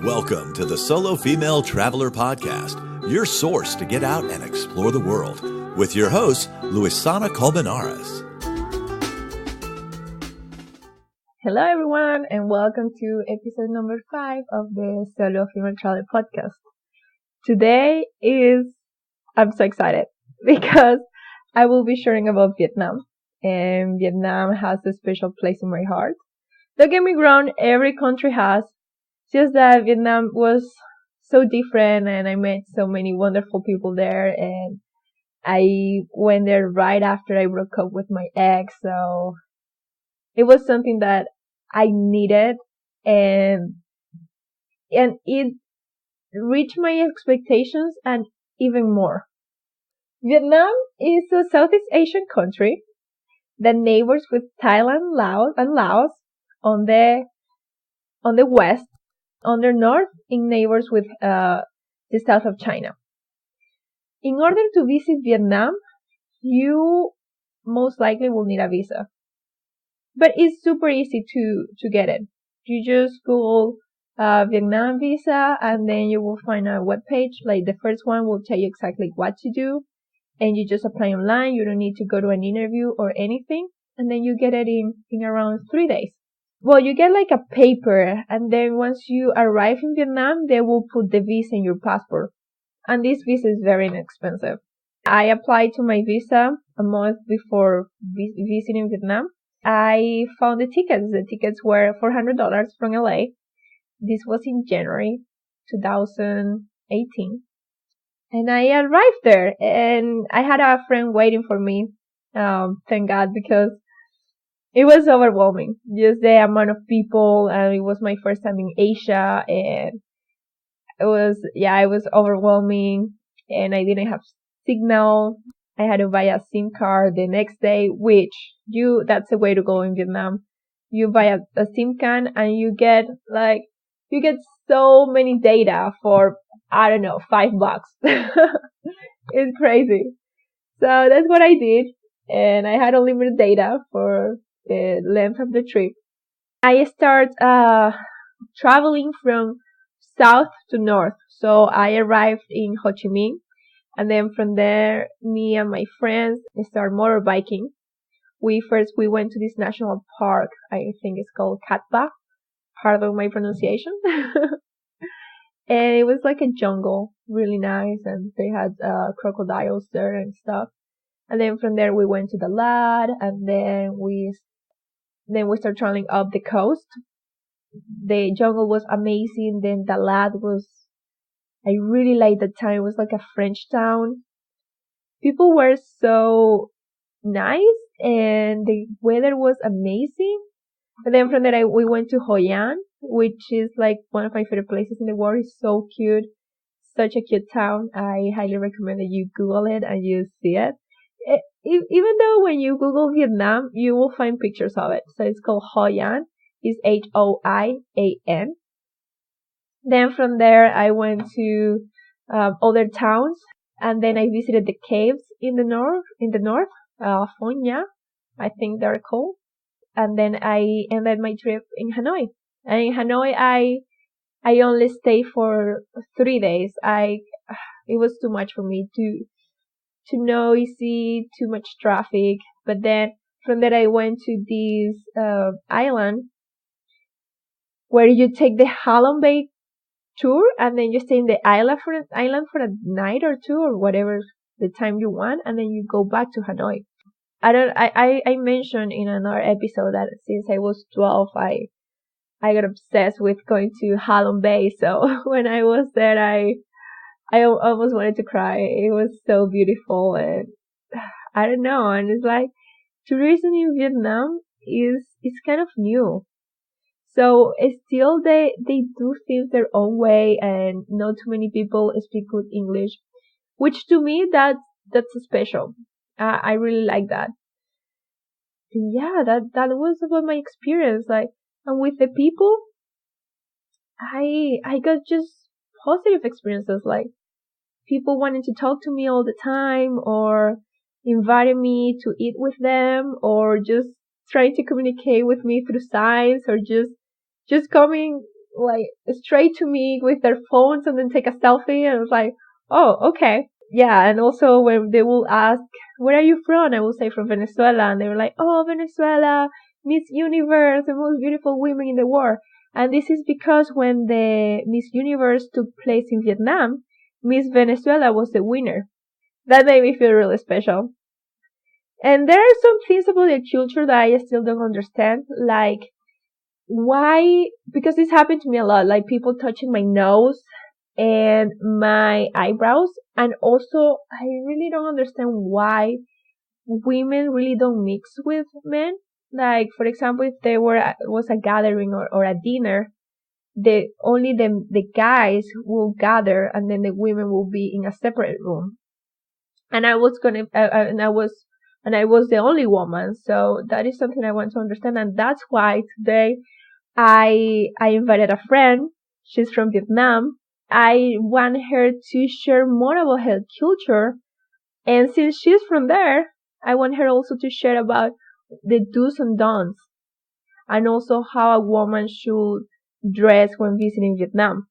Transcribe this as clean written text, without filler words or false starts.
Welcome to the Solo Female Traveler Podcast, your source to get out and explore the world, with your host, Luisana Colmenares. Hello everyone, and welcome to episode number 5 of the Solo Female Traveler Podcast. Today I'm so excited because I will be sharing about Vietnam, and Vietnam has a special place in my heart. Don't get me wrong, every country has, just that Vietnam was so different and I met so many wonderful people there, and I went there right after I broke up with my ex, so it was something that I needed, and it reached my expectations and even more. Vietnam is a Southeast Asian country that neighbors with Thailand, Laos on the west. On the north, it neighbors with the south of China. In order to visit Vietnam, you most likely will need a visa. But it's super easy to get it. You just Google Vietnam visa, and then you will find a webpage. Like the first one will tell you exactly what to do, and you just apply online. You don't need to go to an interview or anything, and then you get it in around 3 days. Well, you get like a paper, and then once you arrive in Vietnam, they will put the visa in your passport. And this visa is very inexpensive. I applied to my visa a month before visiting Vietnam. I found the tickets. The tickets were $400 from LA. This was in January 2018. And I arrived there, and I had a friend waiting for me. Thank God, because it was overwhelming. Just the amount of people, and it was my first time in Asia, and it was overwhelming, and I didn't have signal. I had to buy a SIM card the next day, that's the way to go in Vietnam. You buy a SIM card and you get so many data for, I don't know, $5. It's crazy. So that's what I did. And I had unlimited data for the length of the trip. I start traveling from south to north. So I arrived in Ho Chi Minh, and then from there, me and my friends start motorbiking. We went to this national park. I think it's called Cat Ba. Pardon my pronunciation. And it was like a jungle, really nice, and they had crocodiles there and stuff. And then from there we went to Dalat, and then we started traveling up the coast. The jungle was amazing. Then Dalat I really liked the town. It was like a French town. People were so nice, and the weather was amazing. And then from there we went to Hoi An, which is like one of my favorite places in the world. It's so cute. Such a cute town. I highly recommend that you Google it and you see it. Even though when you Google Vietnam, you will find pictures of it. So it's called Hoi An. It's Hoian. Then from there, I went to other towns, and then I visited the caves in the north, Phong Nha, I think they're called. And then I ended my trip in Hanoi. And in Hanoi, I only stayed for 3 days. It was too much for me, too noisy, too much traffic. But then from there, I went to this island where you take the Halong Bay tour, and then you stay in the island for a night or two, or whatever the time you want, and then you go back to Hanoi. I mentioned in another episode that since I was 12, I got obsessed with going to Halong Bay. So when I was there, I almost wanted to cry. It was so beautiful, and I don't know. And it's like tourism in Vietnam is kind of new. So still they do things their own way, and not too many people speak good English, which to me that's special. I really like that. And yeah, that was about my experience. And with the people, I got just positive experiences. Like people wanting to talk to me all the time, or inviting me to eat with them, or just trying to communicate with me through signs, or just coming like straight to me with their phones and then take a selfie, and I was like, oh, okay. Yeah, and also when they will ask, where are you from? I will say from Venezuela, and they were like, oh, Venezuela, Miss Universe, the most beautiful women in the world. And this is because when the Miss Universe took place in Vietnam, Miss Venezuela was the winner. That made me feel really special. And there are some things about the culture that I still don't understand, like why, because this happened to me a lot, like people touching my nose and my eyebrows. And also, I really don't understand why women really don't mix with men. Like, for example, if there was a gathering or a dinner, only the guys will gather and then the women will be in a separate room. And I was gonna, and I was the only woman. So that is something I want to understand. And that's why today I invited a friend. She's from Vietnam. I want her to share more about her culture. And since she's from there, I want her also to share about the do's and don'ts, and also how a woman should dress when visiting Vietnam.